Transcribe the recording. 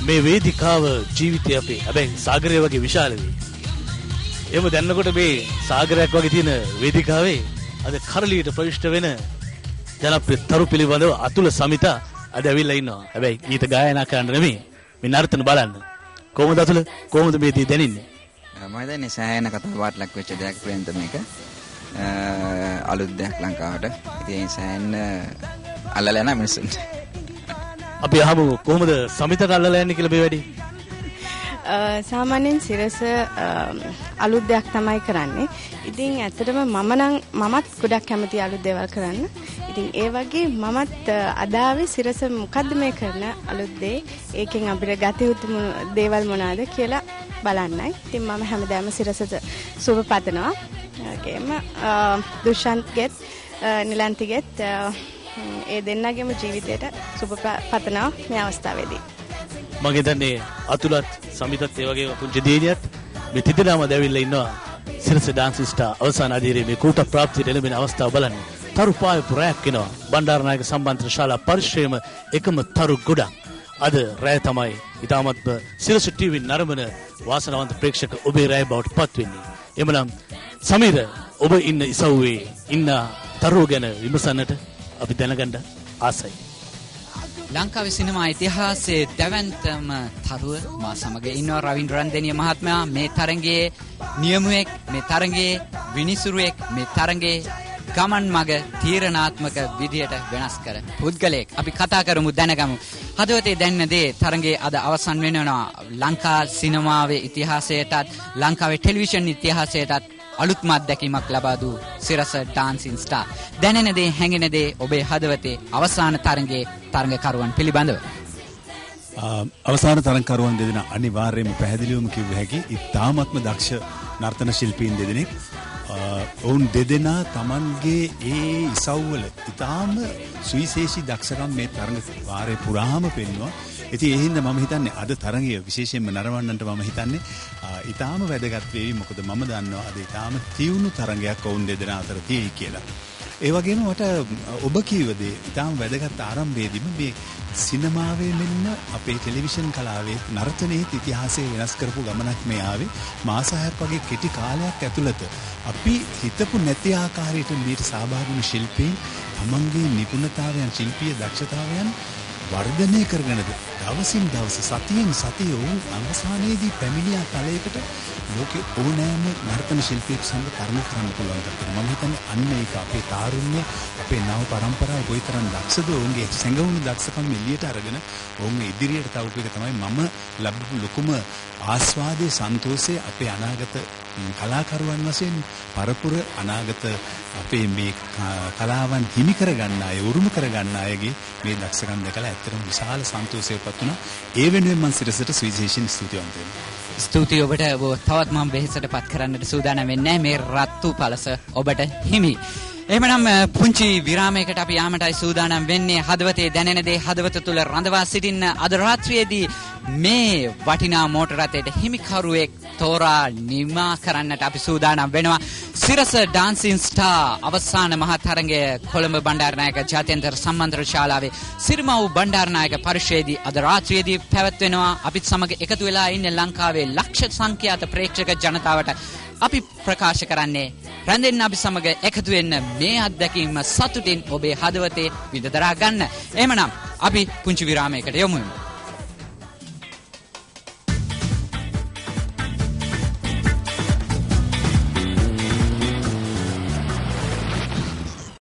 මේ වේදිකාව ජීවිතය අපේ හැබැයි සාගරය වගේ විශාල වේ. එහෙම දැන්නකොට මේ සාගරයක් වගේ තියෙන වේදිකාවේ අද කරලියට ප්‍රවිෂ්ඨ වෙන ජනප්‍රිය තරු පිළිබඳව අතුල සමිතා අද ඇවිල්ලා ඉන්නවා. හැබැයි ගීත ගායනා කරන්න නෙමෙයි මේ නර්තන බලන්න. කොහොමද අතුල? කොහොමද මේ දී දැනින්නේ? මම හිතන්නේ සෑහෙන කතාබහට ලක් වෙච්ච දෙයක් වෙන්න මේක. අලුත් දෙයක් ලංකාවට. ඉතින් සෑහෙන අල්ලලා යන මිනිස්සුන්ට. අපි අහමු කොහොමද සමිතට අල්ලලා යන්නේ කියලා මේ වැඩි. සාමාන්‍යයෙන් සිරස අලුත් දෙයක් තමයි කරන්නේ. ඉතින් ඇත්තටම මමත් ගොඩක් කැමතියි අලුත් දේවල් කරන්න. ඉතින් ඒ වගේ මමත් අදාවේ සිරස මොකද්ද මේ කරන අලුත් දේ, ඒකෙන් අපිට ගත යුතු දේවල් මොනවාද කියලා බලන්නයි. ඉතින් මම හැමදාම සිරසට සුබ පතනවා. ඒකෙම දුෂාන්ත්ගෙත් නිලන්තිගෙත් ඒ දෙන්නගේම ජීවිතයට සුබ පතනවා මේ අවස්ථාවේදී. මම හිතන්නේ අතුලත් සමිතත් ඒ වගේම පුංචි දේනියත් මේ තිදෙනාම දැවිල්ලා ඉන්නවා සිරස ඩාන්ස් ස්ටාර් අවසාන අධීරයේ මේ කූට ප්‍රාප්තියට එළඹෙන අවස්ථාව බලන්න. තරු පාය පුරයක් වෙනවා. බණ්ඩාරනායක සම්බන්ධ ශාලා පරිශ්‍රයේම එකම තරු ගොඩක්. අද රැය තමයි ඊටමත් සිරස ටීවී නරඹන වාසනාවන්ත ප්‍රේක්ෂක ඔබේ රැය බවට පත් වෙන්නේ. එමනම් සමීර ඔබ ඉන්න ඉසව්වේ ඉන්න තරුව ගැන විමසන්නට අපි දැනගන්න ආසයි. ලංකාවේ සිනමා ඉතිහාසයේ දැවැන්තම තරුව මා සමග ඉන්නවා රවින්ද්‍ර රන්දෙනිය මහත්මයා. මේ තරඟයේ නියමුවෙක්, මේ තරඟයේ විනිසුරුවෙක්, මේ තරඟයේ ගමන් මග තීරණාත්මක විදියට වෙනස් කර පුද්ගලයෙක්. අපි කතා කරමු, දැනගමු. හදවතේ දැනෙන දේ තරඟයේ අද අවසන් වෙනවා. ලංකා සිනමාවේ ඉතිහාසයටත් ලංකාවේ ටෙලිවිෂන් ඉතිහාසයටත් අලුත්ම අත්දැකීමක් ලබා දූ සිරස ඩාන්සින් ස්ටාර්. දැනෙන දේ, හැඟෙන දේ ඔබේ හදවතේ අවසාන තරඟයේ තරඟකරුවන් පිළිබඳව. අවසාන තරඟකරුවන් දෙදෙනා අනිවාර්යයෙන්ම පැහැදිලිවම කිව්ව හැකි ඉතාමත්ම දක්ෂ නර්තන ශිල්පීන් දෙදෙනෙක්. ඔවුන් දෙදෙනා Tamanගේ ඒ ඉසව්වල ඉතාම සුවිශේෂී දක්ෂකම් මේ තරඟ වාරේ පුරාම පෙන්වනවා. ඉතින් ඒ හින්දා මම හිතන්නේ අද තරඟය විශේෂයෙන්ම නරඹන්නන්ට මම හිතන්නේ ඉතාම වැදගත් වෙවි. මොකද මම දන්නවා අද ඉතාම තියුණු තරඟයක් ඔවුන් දෙදෙනා අතර තියෙයි කියලා. ඒ වගේම මට ඔබ කියව දේ ඉතාම වැදගත් ආරම්භයේදීම මේ සිනමාවේ මෙන්න අපේ ටෙලිවිෂන් කලාවේ නර්තනයේ ඉතිහාසය වෙනස් කරපු ගමනක් මේ ආවේ. මාස 6ක් වගේ කෙටි කාලයක් ඇතුළත අපි හිතපු නැති ආකාරයට මේට සහභාගී වුණු ශිල්පීන් තමන්ගේ නිපුණතාවයන්, ශිල්පීය දක්ෂතාවයන් වර්ධනය කරගෙනද දවසින් දවස, සතියෙන් සතිය වුන් අවසානයේදී පැමිණියා තලයකට ලෝකේ ඕනෑම නර්තන ශිල්පියෙක් සමග තරඟ කරන්න පුළුවන් තත්ත්වයක්. මම හිතන්නේ අන්න ඒක අපේ තාරුණ්‍ය, අපේ නව පරම්පරාව කොයිතරම් දක්ෂද, ඔවුන්ගේ සැඟවුණු දක්ෂකම් එළියට අරගෙන ඔවුන් ඉදිරියට තවපු එක තමයි මම ලැබපු ලොකුම ආස්වාදයේ, සන්තෝෂයේ. අපේ අනාගත කලාකරුවන් වශයෙන් පරපුර අනාගත අපේ මේ කලාවන් හිමි කරගන්න අය, උරුම කරගන්න අයගේ මේ දක්ෂකම් දැකලා ඇත්තටම විශාල සන්තෝෂයක්පත් වුණා. ඒ වෙනුවෙන් මම සිරසට විශේෂයෙන් ස්තුතිවන්ත වෙනවා. ස්තුතියි ඔබට. තවත් මම වෙහෙසට පත් කරන්නට සූදානම් වෙන්නේ මේ රත්තු පළස ඔබට හිමි. එහෙමනම් පුංචි විරාමයකට අපි යාමටයි සූදානම් වෙන්නේ. හදවතේ දැනෙන දේ හදවත තුල රඳවා සිටින්න අද රාත්‍රියේදී මේ වටිනා මෝටර රථයට හිමිකරුවෙක් තෝරා නිමා කරන්නට අපි සූදානම් වෙනවා. සිරස ඩාන්සින් ස්ටාර් අවසාන මහා තරඟය කොළඹ බණ්ඩාරනායක ජාත්‍යන්තර සම්මන්ත්‍රණ ශාලාවේ සිරිමව් බණ්ඩාරනායක පරිශ්‍රයේදී අද රාත්‍රියේදී පැවැත්වෙනවා. අපිත් සමග එකතු වෙලා ඉන්නේ ලංකාවේ ලක්ෂ සංඛ්‍යාත ප්‍රේක්ෂක ජනතාවට අපි ප්‍රකාශ කරන්නේ රැඳෙන්න, අපි සමග එකතු වෙන්න, මේ අත්දැකීම සතුටින් ඔබේ හදවතේ විඳ දරා ගන්න. එහෙමනම් අපි පුංචි විරාමයකට යමු.